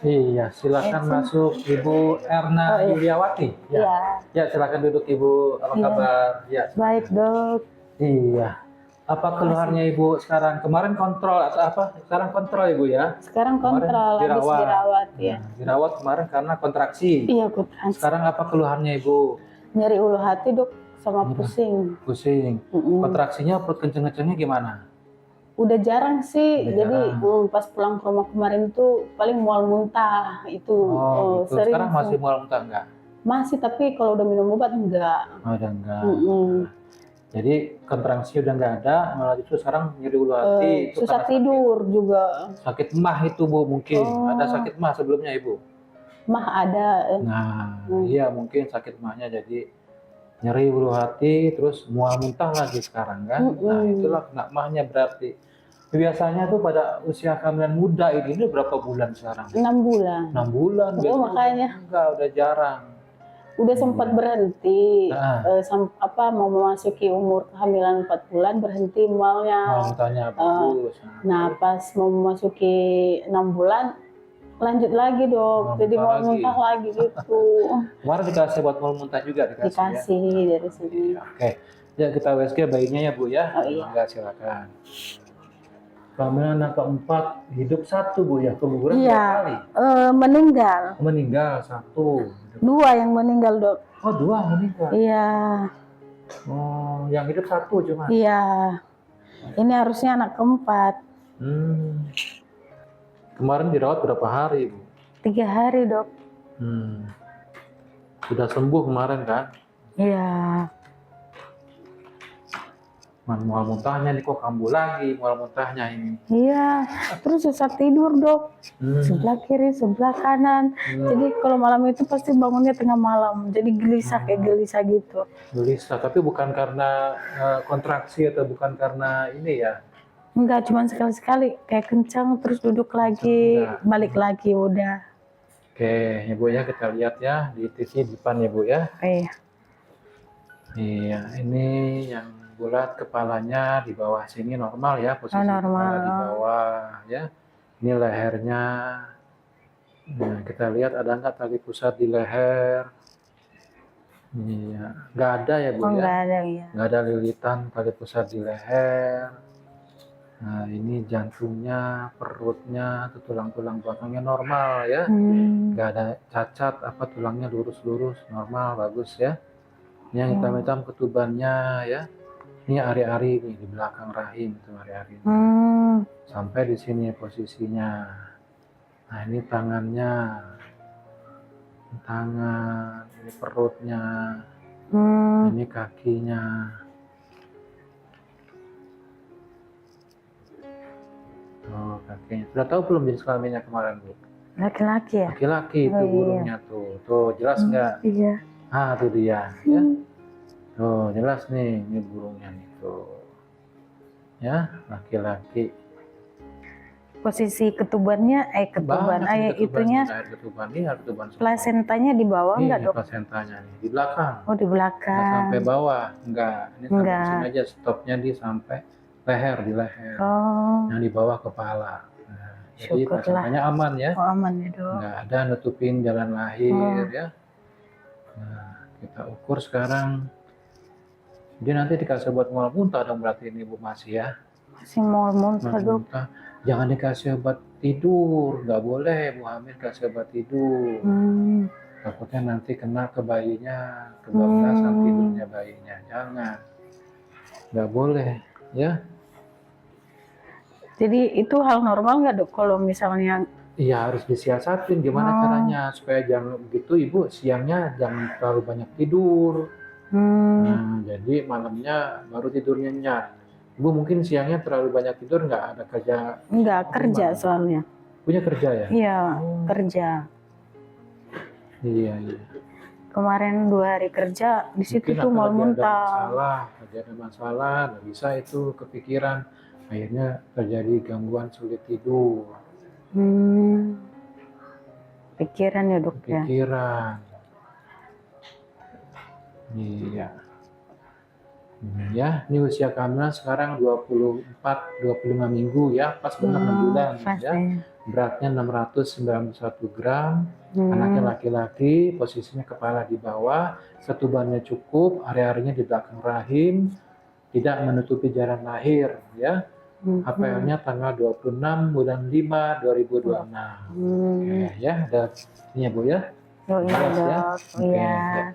Iya, silakan masuk Ibu Erna Oh, iya. Yuliawati. Ya. Iya. Ya, silakan duduk Ibu. Apa Iya. kabar? Ya. Baik, Dok. Iya. Apa keluhannya Ibu sekarang? Kemarin kontrol atau apa? Sekarang kontrol Ibu ya? Sekarang Kemarin kontrol, habis dirawat ya. Nah, dirawat kemarin karena kontraksi. Iya, kontraksi. Sekarang apa keluhannya Ibu? Nyeri ulu hati, Dok, sama pusing. Pusing. Kontraksinya perut kenceng-kencengnya gimana? Udah jarang sih, Udah jadi jarang. pas pulang ke rumah kemarin tuh paling mual muntah itu. Oh, gitu. Sering. Sekarang masih mual muntah enggak? Masih, tapi kalau udah minum obat enggak. Oh, udah enggak. Jadi kontraksi udah nggak ada, malah justru sekarang nyeri ulu hati. Itu Susah karena tidur juga. sakit mah itu Bu, mungkin. Ada sakit mah sebelumnya Ibu? Mah ada. Nah, iya mungkin sakit mahnya jadi nyeri ulu hati, terus mual muntah lagi sekarang kan. Nah, itulah kena mahnya berarti. Biasanya tuh pada usia kehamilan muda ini berapa bulan sekarang? 6 bulan. 6 bulan. Oh, makanya. Enggak, udah jarang. Udah sempat berhenti, mau memasuki umur kehamilan 4 bulan berhenti mualnya. Mualnya bagus. Nah, pas mau memasuki 6 bulan lanjut lagi, Dok. Jadi mau muntah lagi gitu. Kemarin dikasih buat mau muntah juga dikasih ya? Dari sini. Oke. Ya, kita USG bayinya ya Bu ya. Oh, iya. Enggak, silakan. Kehamilan anak keempat, hidup satu Bu ya, keguguran iya, berapa kali? Meninggal. Meninggal satu. 2 yang meninggal, Dok. Oh, 2 meninggal. Iya. Oh, yang hidup satu cuma. Iya. Ini harusnya anak keempat. Kemarin dirawat berapa hari, Bu? 3 hari, Dok. Sudah sembuh kemarin kan? Iya. Mual muntahnya nih kok kambuh lagi, mual muntahnya ini. Iya, terus susah tidur, Dok. Sebelah kiri, sebelah kanan. Jadi kalau malam itu pasti bangunnya tengah malam. Jadi gelisah, kayak gelisah gitu. Gelisah, tapi bukan karena kontraksi atau bukan karena ini ya? Enggak, cuma sekali-sekali kayak kencang terus duduk lagi, balik lagi udah. Oke, ya Bu ya, kita lihat ya di TV depan ya Bu ya. Iya. Iya, ini yang bulat kepalanya di bawah sini normal ya, posisi kepala di bawah ya. Ini lehernya. Nah, kita lihat ada nggak tali pusat di leher? Iya, nggak ada ya Bu ya? Nggak ada ya. Nggak ada lilitan tali pusat di leher. Nah, ini jantungnya, perutnya, tulang-tulang belakangnya normal ya. Nggak ada cacat, tulangnya lurus-lurus, normal, bagus ya. Ini yang hitam-hitam ketubannya ya. Ini ari-ari nih di belakang rahim tuh ari-ari. Sampai di sini posisinya. Nah, ini tangannya. Tangan, ini perutnya. Ini kakinya. Oh, kakinya. Sudah tahu belum jenis kelaminnya kemarin, Bu? Laki-laki ya? Laki-laki itu burungnya tuh. Tuh, jelas nggak? Iya. Ah, tuh dia ya. Tuh, jelas nih, ini burungnya nih tuh. Ya, laki-laki. Posisi ketubannya, itunya, ketuban plasentanya di bawah enggak, Dok? Plasentanya nih, di belakang. Oh, di belakang. Nggak sampai bawah, enggak. Ini sampai sini aja, stopnya di sampai leher, di leher. Yang di bawah kepala. Nah, jadi plasentanya aman ya. Oh, aman ya, Dok. Nggak ada nutupin jalan lahir ya. Nah, kita ukur sekarang. Dia nanti dikasih obat mual muntah dong berarti ini Bu masih ya? Masih mual muntah, Dok. Jangan dikasih obat tidur, nggak boleh Bu hamil kasih obat tidur. Takutnya nanti kena ke bayinya, kebablasan tidurnya bayinya. Jangan, nggak boleh ya. Jadi itu hal normal nggak, Dok, kalau misalnya? Iya, harus disiasatin gimana caranya supaya jangan begitu Ibu siangnya jangan terlalu banyak tidur. Nah, jadi malamnya baru tidur nyenyak. Ibu mungkin siangnya terlalu banyak tidur, nggak ada kerja? Nggak kerja soalnya. Punya kerja ya? Iya, kerja. Iya. Kemarin 2 hari kerja, di situ tuh mau muntah. Ada masalah, nggak bisa itu kepikiran. Akhirnya terjadi gangguan sulit tidur. Pikiran ya, Dok ya? Pikiran. Iya. Ya, ini usia kehamilan sekarang 24-25 minggu ya, pas benar 6 bulan ya. beratnya 691 gram, anaknya laki-laki, posisinya kepala di bawah, ketubannya cukup, area-areanya di belakang rahim, tidak menutupi jalan lahir, ya. HPL-nya tanggal 26 bulan 5 2026. Oke, ya, ada ini ya Bu ya. Oh iya Jelas ya. dok, Oke, iya. ya.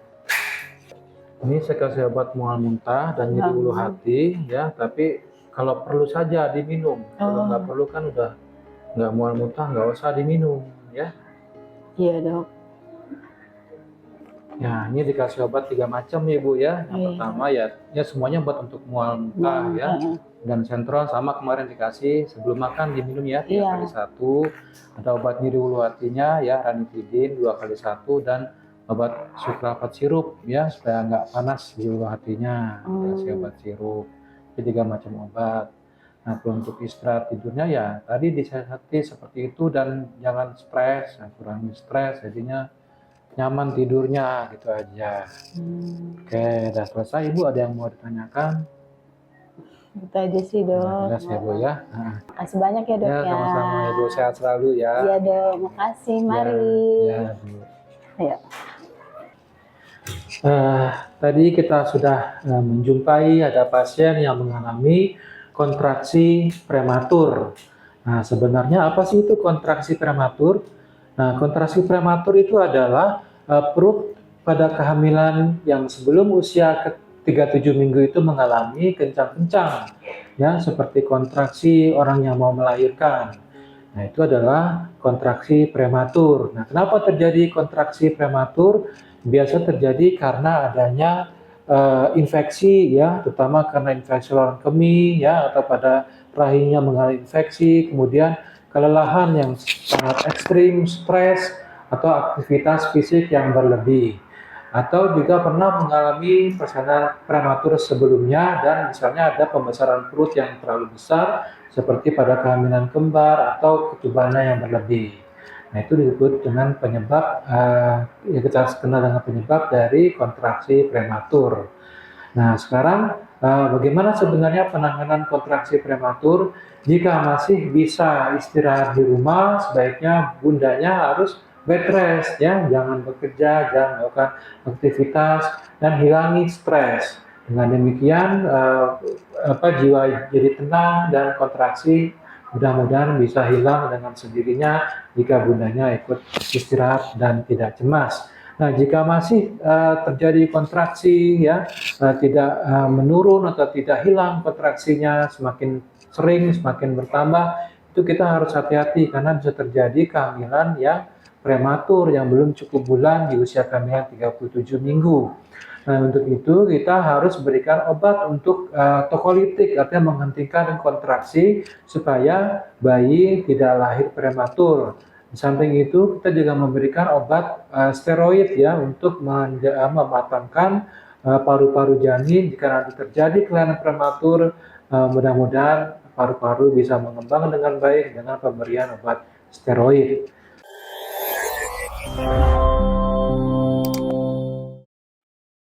Ini saya kasih obat mual muntah dan nyeri ulu hati, ya. Tapi kalau perlu saja diminum. Kalau nggak perlu kan udah nggak mual muntah, nggak usah diminum, ya. Iya dok. Ya, ini dikasih obat 3 macam ya Bu ya. Yang pertama ya semuanya buat untuk mual muntah ya. Dan sentral sama kemarin dikasih sebelum makan diminum ya 3 kali 1. Ada obat nyeri ulu hatinya ya ranitidin 2 kali 1 dan obat sukrapat sirup ya supaya nggak panas di ulu hatinya. Dikasih obat sirup. Jadi 3 macam obat. Nah, untuk istirahat tidurnya ya tadi disihati seperti itu dan jangan stres, kurangi stres jadinya nyaman tidurnya gitu aja. Oke, udah selesai Ibu, ada yang mau ditanyakan? Itu aja sih dok. Jelas ya Bu ya. Makasih banyak ya dok ya. Sama-sama Ibu, sehat selalu ya. Iya dok, makasih. Mari. Ya, Bu. Ayo. Tadi kita sudah menjumpai ada pasien yang mengalami kontraksi prematur. Nah, sebenarnya apa sih itu kontraksi prematur? Nah, kontraksi prematur itu adalah perut pada kehamilan yang sebelum usia 37 minggu itu mengalami kencang-kencang, ya seperti kontraksi orang yang mau melahirkan. Nah, itu adalah kontraksi prematur. Nah, kenapa terjadi kontraksi prematur? Biasa terjadi karena adanya infeksi, ya, terutama karena infeksi saluran kemih, ya, atau pada rahimnya mengalami infeksi, kemudian kelelahan yang sangat ekstrim, stres, atau aktivitas fisik yang berlebih. Atau juga pernah mengalami persalinan prematur sebelumnya dan misalnya ada pembesaran perut yang terlalu besar seperti pada kehamilan kembar atau ketubannya yang berlebih. Nah, itu disebut dengan penyebab, ya kita kenal dengan penyebab dari kontraksi prematur. Nah, sekarang bagaimana sebenarnya penanganan kontraksi prematur? Jika masih bisa istirahat di rumah, sebaiknya bundanya harus bed rest, ya, jangan bekerja, jangan melakukan aktivitas, dan hilangi stres. Dengan demikian, jiwa jadi tenang dan kontraksi mudah-mudahan bisa hilang dengan sendirinya jika bundanya ikut istirahat dan tidak cemas. Nah, jika masih terjadi kontraksi, ya, tidak menurun atau tidak hilang kontraksinya, semakin sering, semakin bertambah, itu kita harus hati-hati karena bisa terjadi kehamilan yang prematur yang belum cukup bulan di usia kehamilan 37 minggu. Nah, untuk itu kita harus berikan obat untuk tokolitik, artinya menghentikan kontraksi supaya bayi tidak lahir prematur. Di samping itu kita juga memberikan obat steroid ya untuk mematangkan paru-paru janin jika nanti terjadi kelainan prematur. Mudah-mudahan paru-paru bisa mengembang dengan baik dengan pemberian obat steroid.